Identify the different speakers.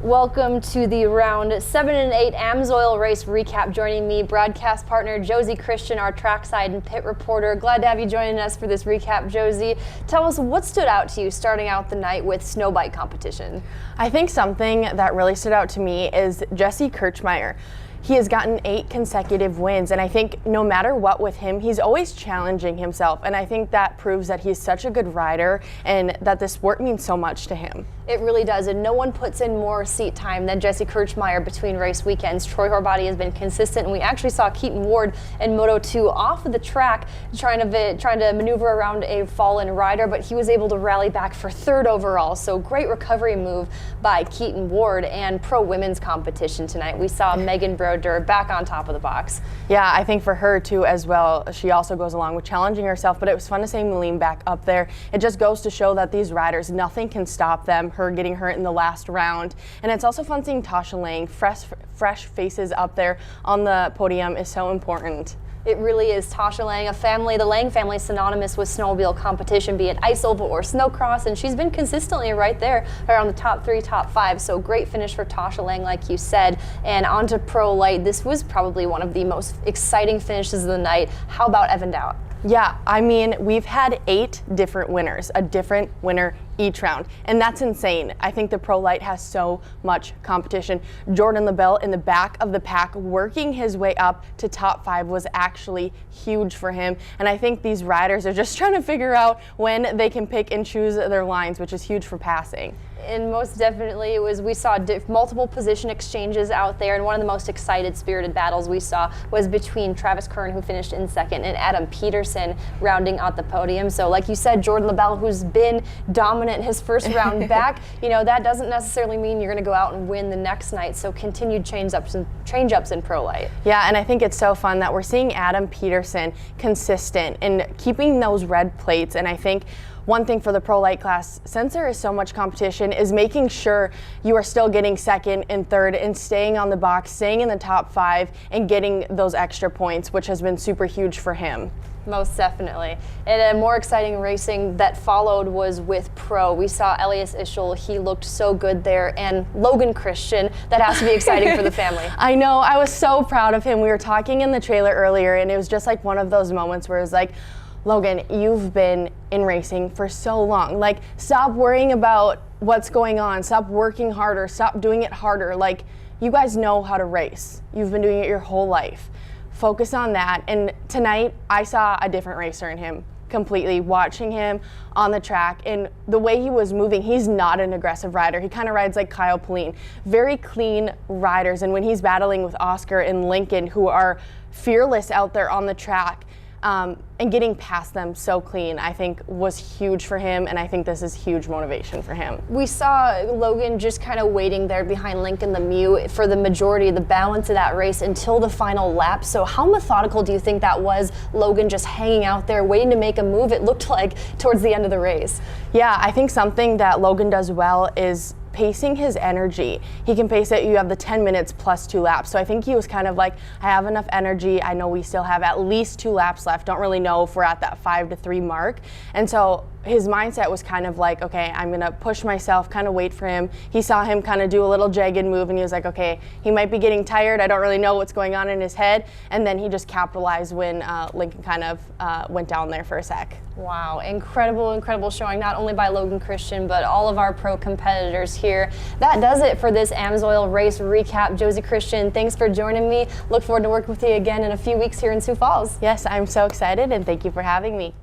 Speaker 1: Welcome to the round 7 and 8 Amsoil Race Recap. Joining me, broadcast partner Josie Christian, our trackside and pit reporter. Glad to have you joining us for this recap, Josie. Tell us what stood out to you starting out the night with snow bike competition.
Speaker 2: I think something that really stood out to me is Josie Christian. He has gotten 8 consecutive wins, and I think no matter what with him, he's always challenging himself, and I think that proves that he's such a good rider and that this sport means so much to him.
Speaker 1: It really does, and no one puts in more seat time than Josie Christian between race weekends. Troy Horbody has been consistent, and we actually saw Keaton Ward in Moto 2 off of the track trying to maneuver around a fallen rider, but he was able to rally back for 3rd overall, so great recovery move by Keaton Ward. And pro women's competition tonight, we saw Megan Broder back on top of the box.
Speaker 2: Yeah, I think for her too as well, she also goes along with challenging herself, but it was fun to see Malene back up there. It just goes to show that these riders, nothing can stop them, her getting hurt in the last round. And it's also fun seeing Tasha Lang, fresh faces up there on the podium is so important.
Speaker 1: It really is. Tasha Lang, the Lang family is synonymous with snowmobile competition, be it ice oval or snowcross, and she's been consistently right there around the top 3, top 5. So great finish for Tasha Lang, like you said. And on to Pro Light. This was probably one of the most exciting finishes of the night. How about Evan Dowd?
Speaker 2: Yeah, I mean, we've had 8 different winners, a different winner each round, and that's insane. I think the Pro Light has so much competition. Jordan LaBelle in the back of the pack, working his way up to top 5 was actually huge for him, and I think these riders are just trying to figure out when they can pick and choose their lines, which is huge for passing.
Speaker 1: And most definitely, we saw multiple position exchanges out there, and one of the most excited, spirited battles we saw was between Travis Kern, who finished in 2nd, and Adam Peterson rounding out the podium. So like you said, Jordan LaBelle, who's been dominant his first round back, that doesn't necessarily mean you're going to go out and win the next night. So continued change-ups in Pro Light.
Speaker 2: Yeah, and I think it's so fun that we're seeing Adam Peterson consistent and keeping those red plates, and I think one thing for the Pro Light class, since there is so much competition, is making sure you are still getting 2nd and 3rd and staying on the box, staying in the top 5 and getting those extra points, which has been super huge for him.
Speaker 1: Most definitely. And a more exciting racing that followed was with Pro. We saw Elias Ischel, he looked so good there, and Logan Christian, that has to be exciting for the family.
Speaker 2: I know, I was so proud of him. We were talking in the trailer earlier, and it was just like one of those moments where it's like, Logan, you've been in racing for so long. Like, stop worrying about what's going on. Stop working harder. Stop doing it harder. Like, you guys know how to race. You've been doing it your whole life. Focus on that. And tonight, I saw a different racer in him completely, watching him on the track and the way he was moving. He's not an aggressive rider. He kind of rides like Kyle Pauline. Very clean riders. And when he's battling with Oscar and Lincoln, who are fearless out there on the track, and getting past them so clean, I think was huge for him, and I think this is huge motivation for him.
Speaker 1: We saw Logan just kind of waiting there behind Lincoln Lemieux for the majority, the balance of that race until the final lap. So how methodical do you think that was, Logan just hanging out there waiting to make a move, it looked like, towards the end of the race?
Speaker 2: Yeah, I think something that Logan does well is pacing his energy. He can pace it. You have the 10 minutes plus 2 laps. So I think he was kind of like, I have enough energy. I know we still have at least 2 laps left. Don't really know if we're at that 5 to 3 mark. And so his mindset was kind of like, okay, I'm going to push myself, kind of wait for him. He saw him kind of do a little jagged move, and he was like, okay, he might be getting tired. I don't really know what's going on in his head. And then he just capitalized when Lincoln kind of went down there for a sec.
Speaker 1: Wow, incredible showing, not only by Logan Christian, but all of our pro competitors here. That does it for this Amsoil Race Recap. Josie Christian, thanks for joining me. Look forward to working with you again in a few weeks here in Sioux Falls.
Speaker 2: Yes, I'm so excited, and thank you for having me.